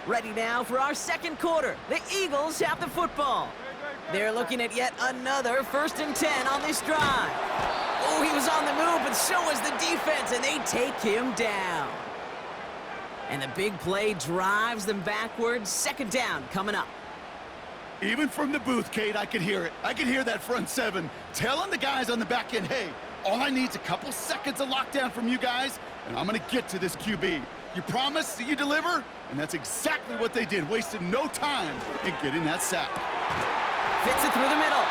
Ready now for our second quarter. The Eagles have the football. They're looking at yet another 1st and 10 on this drive. Oh, he was on the move, but so was the defense, and they take him down. And the big play drives them backwards. 2nd down coming up. Even from the booth, Kate, I could hear it. I could hear that front seven telling the guys on the back end, hey, all I need is a couple seconds of lockdown from you guys, and I'm going to get to this QB. You promise that you deliver? And that's exactly what they did, wasted no time in getting that sack. Fits it through the middle.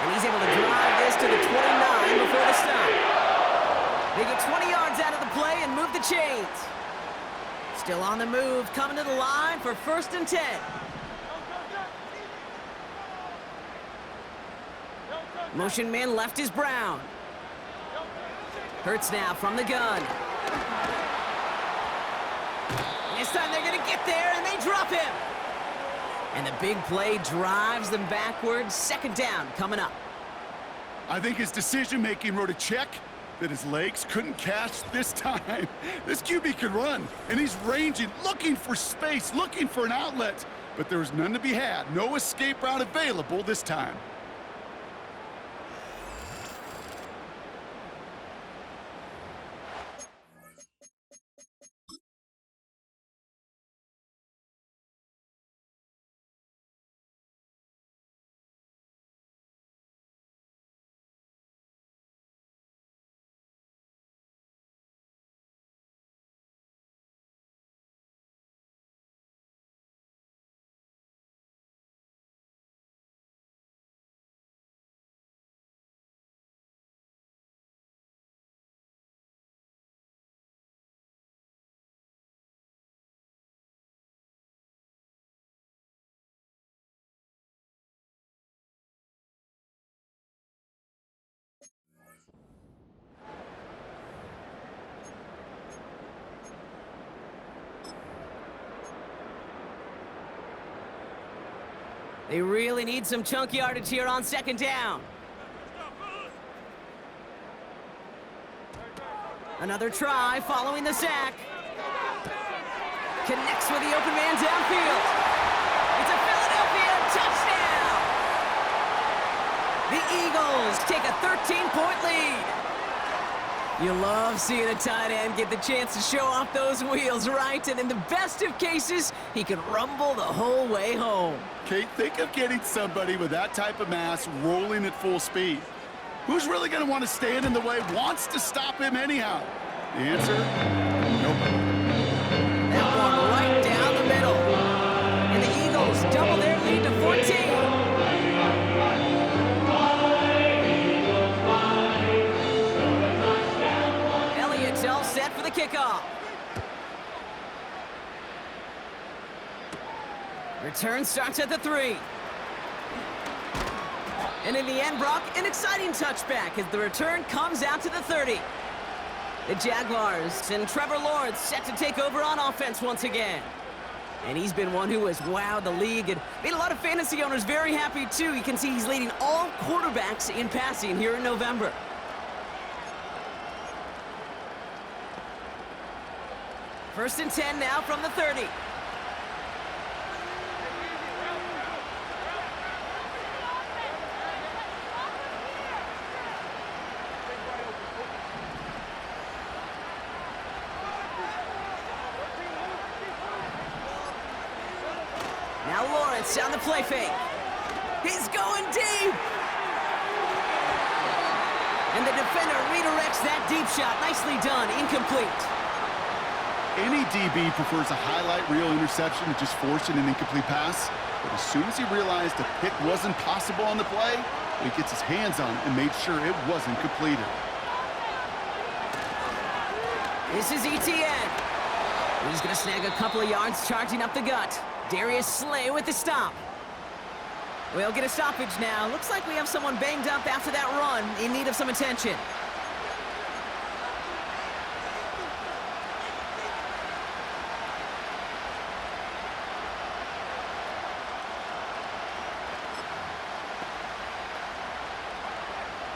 And he's able to drive this to the 29 before the stop. They get 20 yards out of the play and move the chains. Still on the move, coming to the line for 1st and 10. Motion man left is Brown. Hurts now from the gun. This time they're going to get there, and they drop him. And the big play drives them backwards. 2nd down coming up. I think his decision-making wrote a check that his legs couldn't catch this time. This QB can run, and he's ranging, looking for space, looking for an outlet. But there was none to be had. No escape route available this time. They really need some chunk yardage here on 2nd down. Another try following the sack. Connects with the open man downfield. It's a Philadelphia touchdown! The Eagles take a 13-point lead. You love seeing a tight end get the chance to show off those wheels, right? And in the best of cases, he can rumble the whole way home. Kate, think of getting somebody with that type of mass rolling at full speed. Who's really going to want to stand in the way, wants to stop him anyhow? The answer, nobody. That one right down the middle. And the Eagles double their lead to 14. Elliott's all set for the kickoff. Return starts at the 3. And in the end, Brock, an exciting touchback as the return comes out to the 30. The Jaguars and Trevor Lawrence set to take over on offense once again. And he's been one who has wowed the league and made a lot of fantasy owners very happy too. You can see he's leading all quarterbacks in passing here in November. First and 10 now from the 30. Now Lawrence on the play fake. He's going deep. And the defender redirects that deep shot. Nicely done. Incomplete. Any DB prefers a highlight reel interception to just forcing an incomplete pass. But as soon as he realized a pick wasn't possible on the play, he gets his hands on it and made sure it wasn't completed. This is ETN. He's going to snag a couple of yards charging up the gut. Darius Slay with the stop. We'll get a stoppage now. Looks like we have someone banged up after that run, in need of some attention.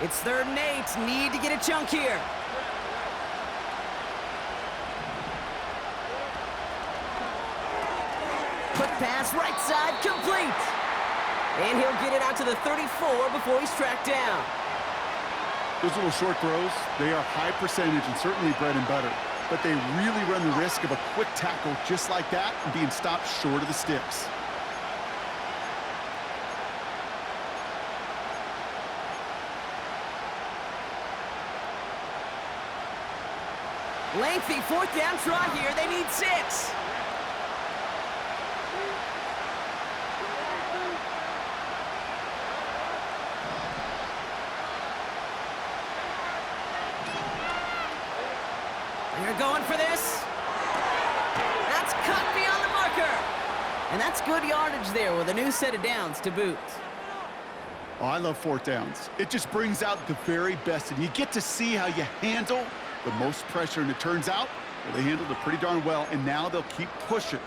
It's 3rd and 8. Need to get a chunk here. pass, right side, complete. And he'll get it out to the 34 before he's tracked down. Those little short throws, they are high percentage and certainly bread and butter. But they really run the risk of a quick tackle just like that and being stopped short of the sticks. Lengthy fourth down try here. They need 6. They're going for this. That's cut beyond the marker. And that's good yardage there with a new set of downs to boot. Oh, I love fourth downs. It just brings out the very best, and you get to see how you handle the most pressure, and it turns out well, they handled it pretty darn well, and now they'll keep pushing.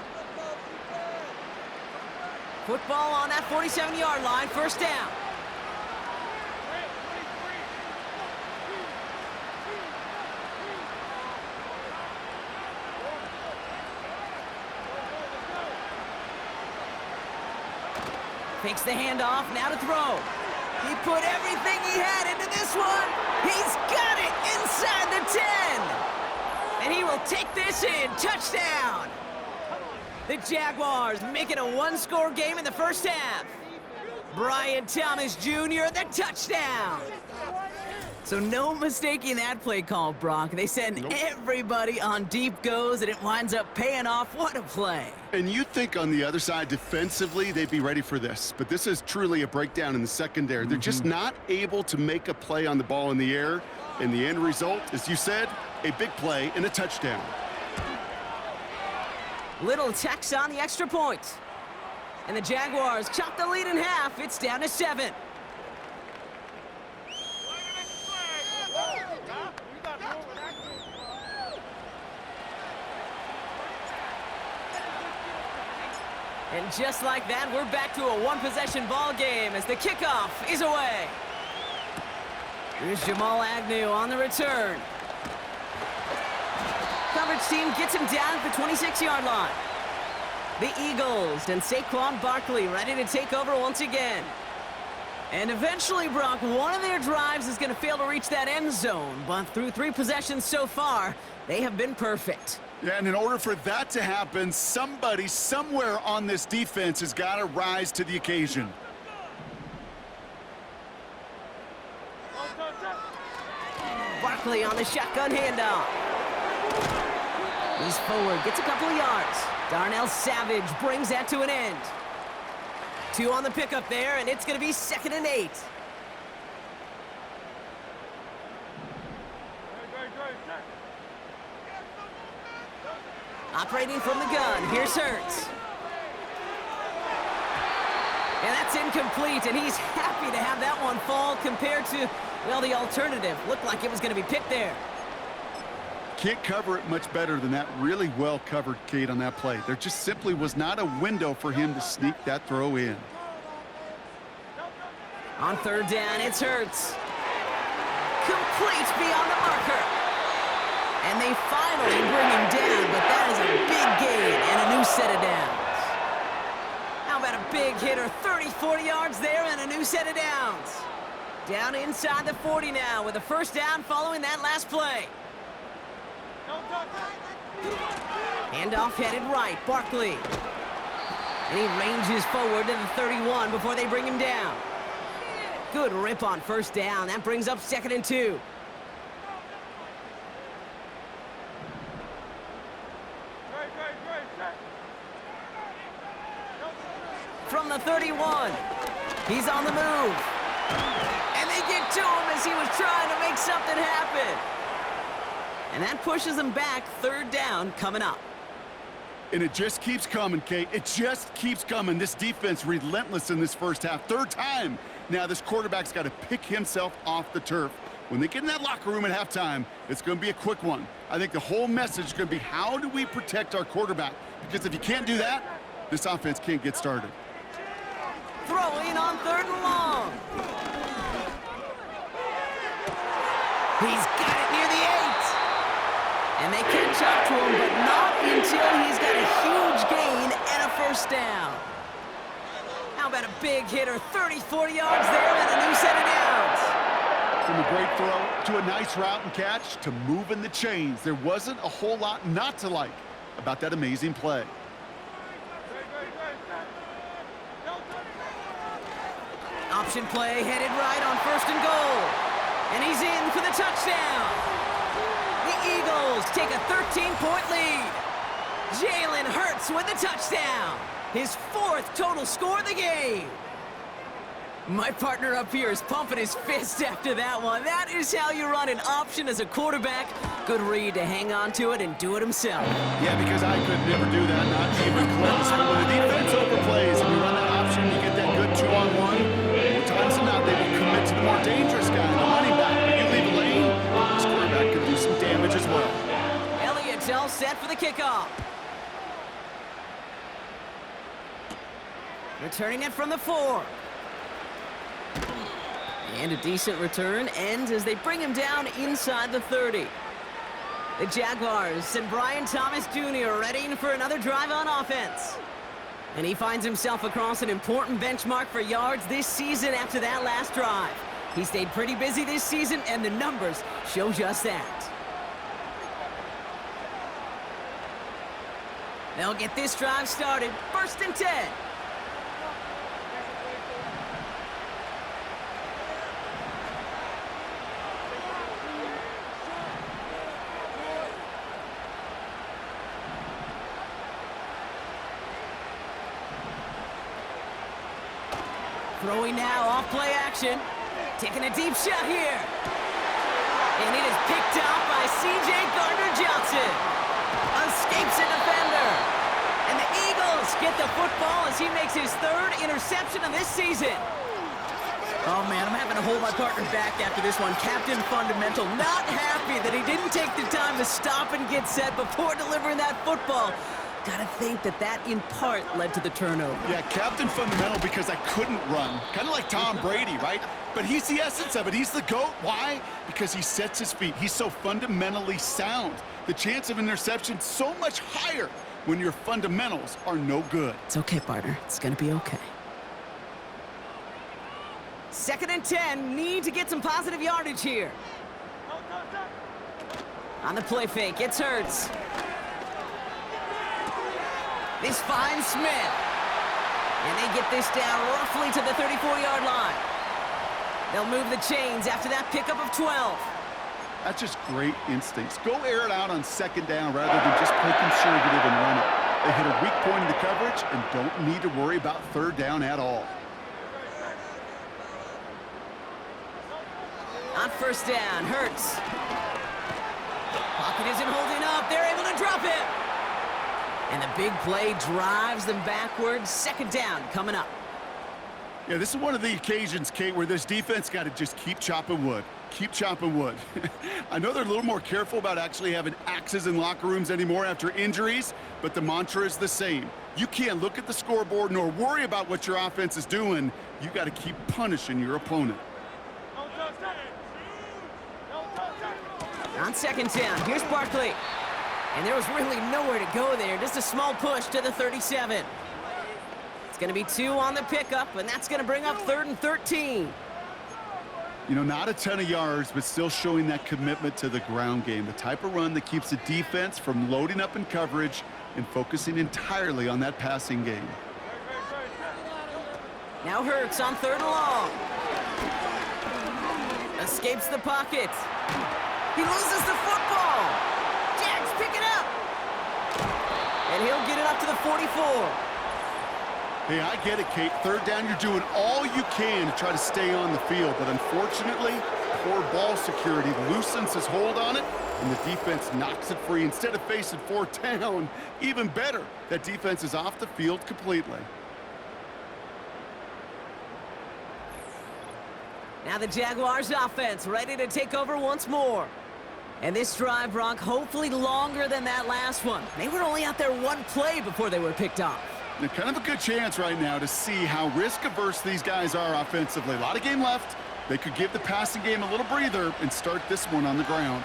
Football on that 47-yard line, first down. Takes the handoff, now to throw. He put everything he had into this one. He's got it inside the 10. And he will take this in. Touchdown. The Jaguars make it a one-score game in the first half. Brian Thomas Jr., the touchdown. So no mistaking that play call, Brock. They send everybody on deep goes, and it winds up paying off. What a play. And you think on the other side, defensively, they'd be ready for this. But this is truly a breakdown in the secondary. They're just not able to make a play on the ball in the air. And the end result, as you said, a big play and a touchdown. Little tax on the extra point. And the Jaguars chop the lead in half. It's down to 7. And just like that, we're back to a one-possession ball game as the kickoff is away. Here's Jamal Agnew on the return. Coverage team gets him down at the 26-yard line. The Eagles and Saquon Barkley ready to take over once again. And eventually, Brock, one of their drives is going to fail to reach that end zone. But through 3 possessions so far, they have been perfect. Yeah, and in order for that to happen, somebody somewhere on this defense has got to rise to the occasion. Barkley on the shotgun handoff. He's forward, gets a couple of yards. Darnell Savage brings that to an end. 2 on the pickup there, and it's going to be 2nd and 8. Operating from the gun, here's Hurts. And that's incomplete, and he's happy to have that one fall compared to, well, the alternative. Looked like it was going to be picked there. Can't cover it much better than that. Really well covered, Kate, on that play. There just simply was not a window for him to sneak that throw in. On 3rd down, it's Hurts. Complete beyond the marker. And they finally bring him down, but that is a big gain and a new set of downs. How about a big hitter, 30, 40 yards there and a new set of downs. Down inside the 40 now with a first down following that last play. Handoff headed right, Barkley. And he ranges forward to the 31 before they bring him down. Good rip on first down. That brings up 2nd and 2. From the 31, he's on the move. And they get to him as he was trying to make something happen. And that pushes him back, 3rd down coming up. And it just keeps coming, Kate. It just keeps coming. This defense relentless in this first half. 3rd time. Now this quarterback's got to pick himself off the turf. When they get in that locker room at halftime, it's going to be a quick one. I think the whole message is going to be, how do we protect our quarterback? Because if you can't do that, this offense can't get started. Throwing on 3rd and long. He's got it near the 8. And they catch up to him, but not until he's got a huge gain and a first down. How about a big hitter, 30, 40 yards there and a new set of downs. From a great throw to a nice route and catch to moving the chains, there wasn't a whole lot not to like about that amazing play. Option play headed right on 1st and goal. And he's in for the touchdown. The Eagles take a 13-point lead. Jalen Hurts with the touchdown. His 4th total score of the game. My partner up here is pumping his fist after that one. That is how you run an option as a quarterback. Good read to hang on to it and do it himself. Yeah, because I could never do that, not even close. But when the defense overplays and you run that option, you get that good 2-on-1. More times than not, they will commit to the more dangerous guy, the running back. When you leave a lane, this quarterback could do some damage as well. Elliott's all set for the kickoff. Returning it from the 4. And a decent return ends as they bring him down inside the 30. The Jaguars and Brian Thomas Jr. ready for another drive on offense. And he finds himself across an important benchmark for yards this season after that last drive. He stayed pretty busy this season, and the numbers show just that. They'll get this drive started. 1st and 10. Throwing now, off play action. Taking a deep shot here. And it is picked up by C.J. Gardner-Johnson. Escapes a defender. And the Eagles get the football as he makes his 3rd interception of this season. Oh, man, I'm having to hold my partner back after this one. Captain Fundamental not happy that he didn't take the time to stop and get set before delivering that football. Gotta think that in part led to the turnover. Yeah, Captain Fundamental because I couldn't run. Kind of like Tom Brady, right? But he's the essence of it. He's the GOAT. Why? Because he sets his feet. He's so fundamentally sound. The chance of interception so much higher when your fundamentals are no good. It's okay, partner. It's gonna be okay. 2nd and 10. Need to get some positive yardage here. On the play fake, it's Hurts. This finds Smith. And they get this down roughly to the 34-yard line. They'll move the chains after that pickup of 12. That's just great instincts. Go air it out on 2nd down rather than just play conservative and run it. They hit a weak point in the coverage and don't need to worry about 3rd down at all. On 1st down, Hurts. Pocket isn't holding up. They're able to drop it. And the big play drives them backwards. 2nd down coming up. Yeah, this is one of the occasions, Kate, where this defense got to just keep chopping wood. Keep chopping wood. I know they're a little more careful about actually having axes in locker rooms anymore after injuries, but the mantra is the same. You can't look at the scoreboard nor worry about what your offense is doing. You got to keep punishing your opponent. On 2nd down, here's Barkley. And there was really nowhere to go there. Just a small push to the 37. It's going to be 2 on the pickup, and that's going to bring up 3rd and 13. You know, not a ton of yards, but still showing that commitment to the ground game. The type of run that keeps the defense from loading up in coverage and focusing entirely on that passing game. Now Hurts on 3rd and long. Escapes the pocket. He loses the football. Jags pick it up. And he'll get it up to the 44. Hey, I get it, Kate. 3rd down, you're doing all you can to try to stay on the field. But unfortunately, poor ball security loosens his hold on it, and the defense knocks it free. Instead of facing 4th down, even better, that defense is off the field completely. Now the Jaguars offense ready to take over once more. And this drive, Brock, hopefully longer than that last one. They were only out there 1 play before they were picked off. Now, kind of a good chance right now to see how risk-averse these guys are offensively. A lot of game left. They could give the passing game a little breather and start this one on the ground.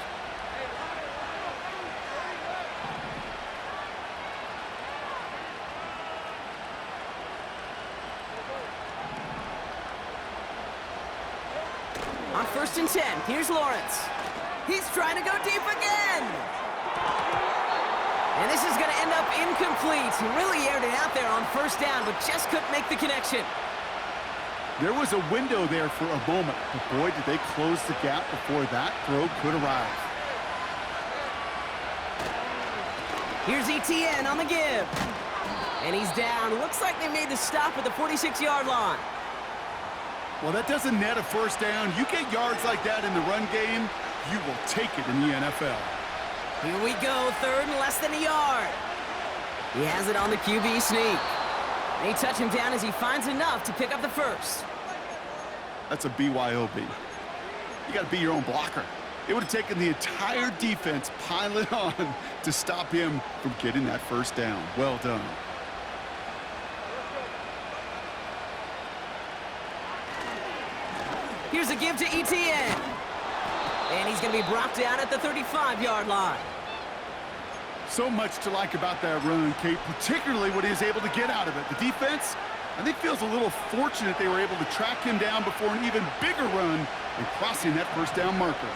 first and 10. Here's Lawrence. He's trying to go deep again. And this is going to end up incomplete. He really aired it out there on first down, but just couldn't make the connection. There was a window there for a moment, but boy, did they close the gap before that throw could arrive. Here's ETN on the give. And he's down. Looks like they made the stop at the 46-yard line. Well, that doesn't net a first down. You get yards like that in the run game, you will take it in the NFL. Here we go, third and less than a yard. He has it on the QB sneak. They touch him down as he finds enough to pick up the first. That's a BYOB. You got to be your own blocker. It would have taken the entire defense piling on to stop him from getting that first down. Well done. Here's a give to ETN. And he's going to be brought down at the 35-yard line. So much to like about that run, Kate, particularly what he was able to get out of it. The defense, I think, feels a little fortunate they were able to track him down before an even bigger run and crossing that first down marker.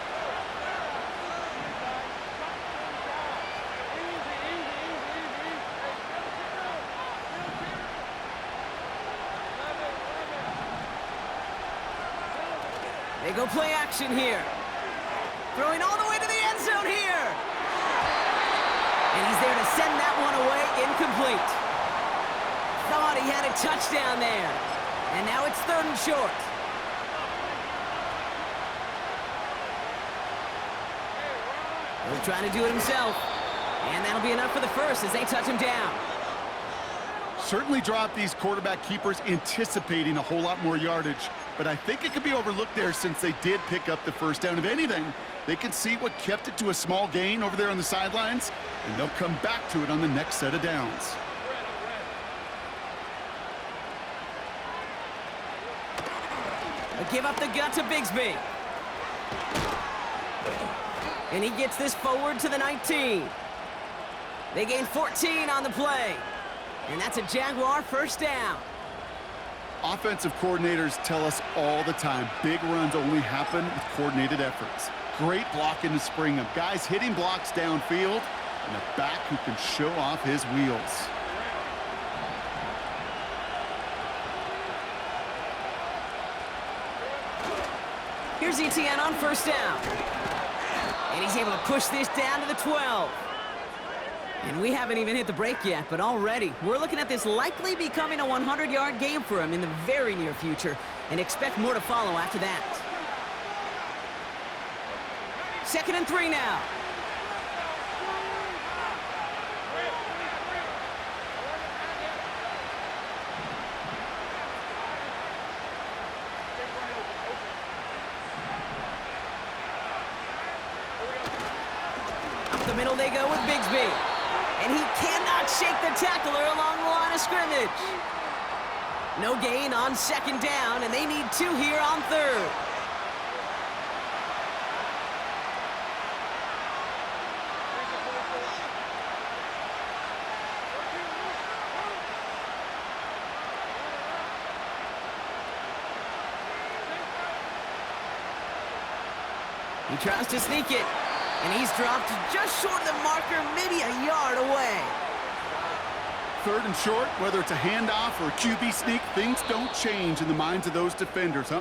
They go play action here. Throwing all the way to the end zone here. And he's there to send that one away, incomplete. Thought he had a touchdown there. And now it's third and short. He'll try to do it himself. And that'll be enough for the first as they touch him down. Certainly dropped these quarterback keepers anticipating a whole lot more yardage, but I think it could be overlooked there since they did pick up the first down. If anything, they can see what kept it to a small gain over there on the sidelines, and they'll come back to it on the next set of downs. They give up the gut to Bigsby. And he gets this forward to the 19. They gain 14 on the play. And that's a Jaguar first down. Offensive coordinators tell us all the time, big runs only happen with coordinated efforts. Great blocking to spring them. Guys hitting blocks downfield, and a back who can show off his wheels. Here's ETN on first down. And he's able to push this down to the 12. And we haven't even hit the break yet, but already we're looking at this likely becoming a 100-yard game for him in the very near future, and expect more to follow after that. 2nd and 3 now. Up the middle they go with Bigsby. And he cannot shake the tackler along the line of scrimmage. No gain on 2nd down, and they need 2 here on 3rd. He tries to sneak it. And he's dropped just short of the marker, maybe a yard away. 3rd and short, whether it's a handoff or a QB sneak, things don't change in the minds of those defenders.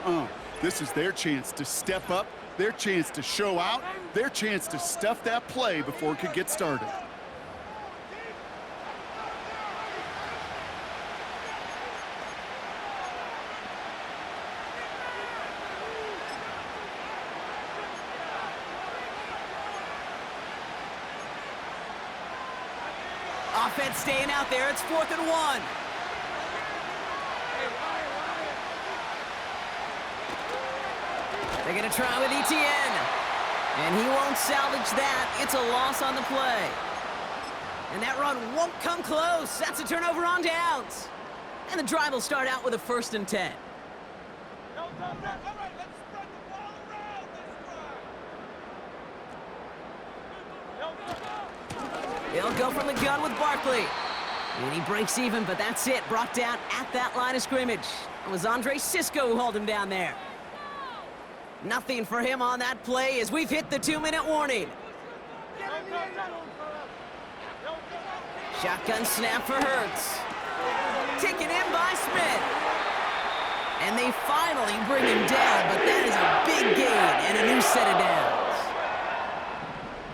This is their chance to step up, their chance to show out, their chance to stuff that play before it could get started. Offense staying out there. It's 4th and 1. They're going to try with ETN. And he won't salvage that. It's a loss on the play. And that run won't come close. That's a turnover on downs. And the drive will start out with a 1st and 10. He'll go from the gun with Barkley. And he breaks even, but that's it. Brought down at that line of scrimmage. It was Andre Sisco who hauled him down there. Nothing for him on that play as we've hit the 2-minute warning. Shotgun snap for Hurts. Taken in by Smith. And they finally bring him down, but that is a big gain and a new set of downs.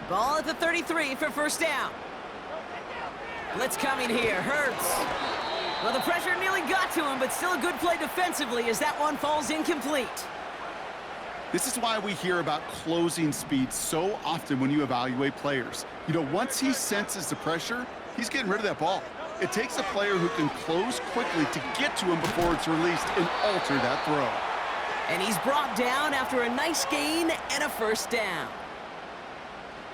Ball at the 33 for first down. Blitz coming here. Hurts. Well, the pressure nearly got to him, but still a good play defensively as that one falls incomplete. This is why we hear about closing speed so often when you evaluate players. You know, once he senses the pressure, he's getting rid of that ball. It takes a player who can close quickly to get to him before it's released and alter that throw. And he's brought down after a nice gain and a first down.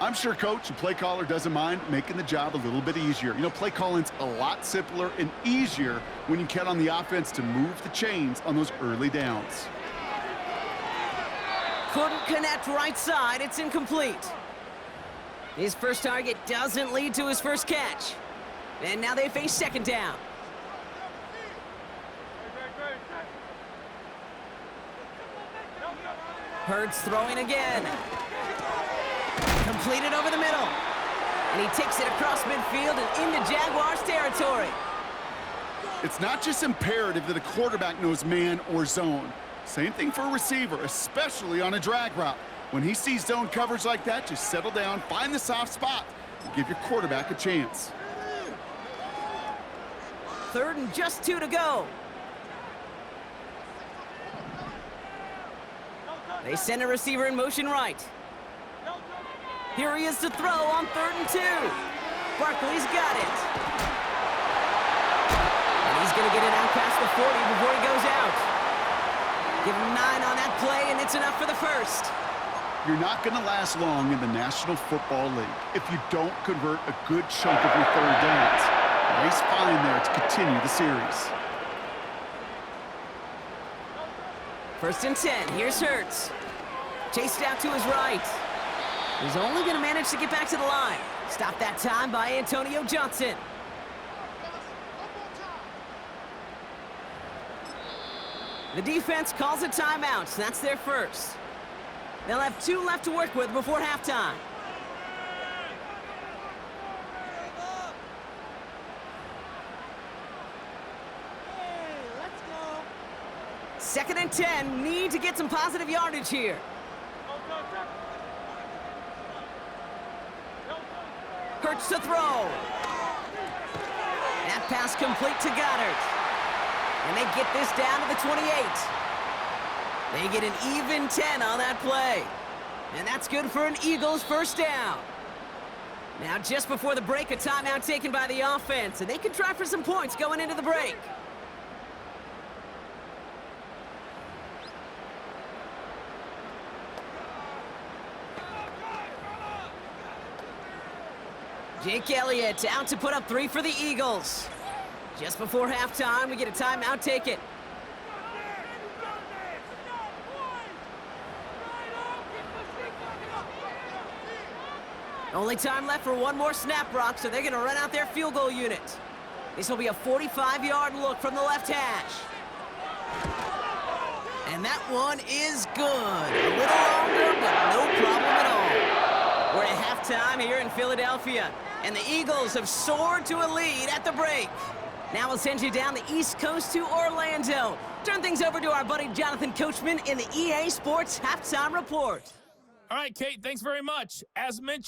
I'm sure coach and play caller doesn't mind making the job a little bit easier. You know, play calling's a lot simpler and easier when you count on the offense to move the chains on those early downs. Couldn't connect right side. It's incomplete. His first target doesn't lead to his first catch. And now they face second down. Hurts throwing again. Completed over the middle. And he takes it across midfield and into Jaguars territory. It's not just imperative that a quarterback knows man or zone. Same thing for a receiver, especially on a drag route. When he sees zone coverage like that, just settle down, find the soft spot, and give your quarterback a chance. 3rd and just 2 to go. They send a receiver in motion right. Here he is to throw on 3rd and 2. Barkley's got it. And he's going to get it out past the 40 before he goes out. Give him 9 on that play, and it's enough for the first. You're not going to last long in the National Football League if you don't convert a good chunk of your 3rd downs. Nice find there to continue the series. 1st and 10. Here's Hurts. Chased out to his right. He's only going to manage to get back to the line. Stopped that time by Antonio Johnson. The defense calls a timeout. That's their first. They'll have 2 left to work with before halftime. Second and 10. Need to get some positive yardage here. Hurts to throw. That pass complete to Goddard. And they get this down to the 28. They get an even 10 on that play. And that's good for an Eagles first down. Now just before the break, a timeout taken by the offense. And they can try for some points going into the break. Jake Elliott out to put up 3 for the Eagles. Just before halftime, we get a timeout taken. Only time left for one more snap, Brock, so they're going to run out their field goal unit. This will be a 45-yard look from the left hash. And that one is good. A little longer, but no problem at all. We're at halftime here in Philadelphia, and the Eagles have soared to a lead at the break. Now we'll send you down the East Coast to Orlando. Turn things over to our buddy Jonathan Coachman in the EA Sports Halftime Report. All right, Kate, thanks very much. As mentioned,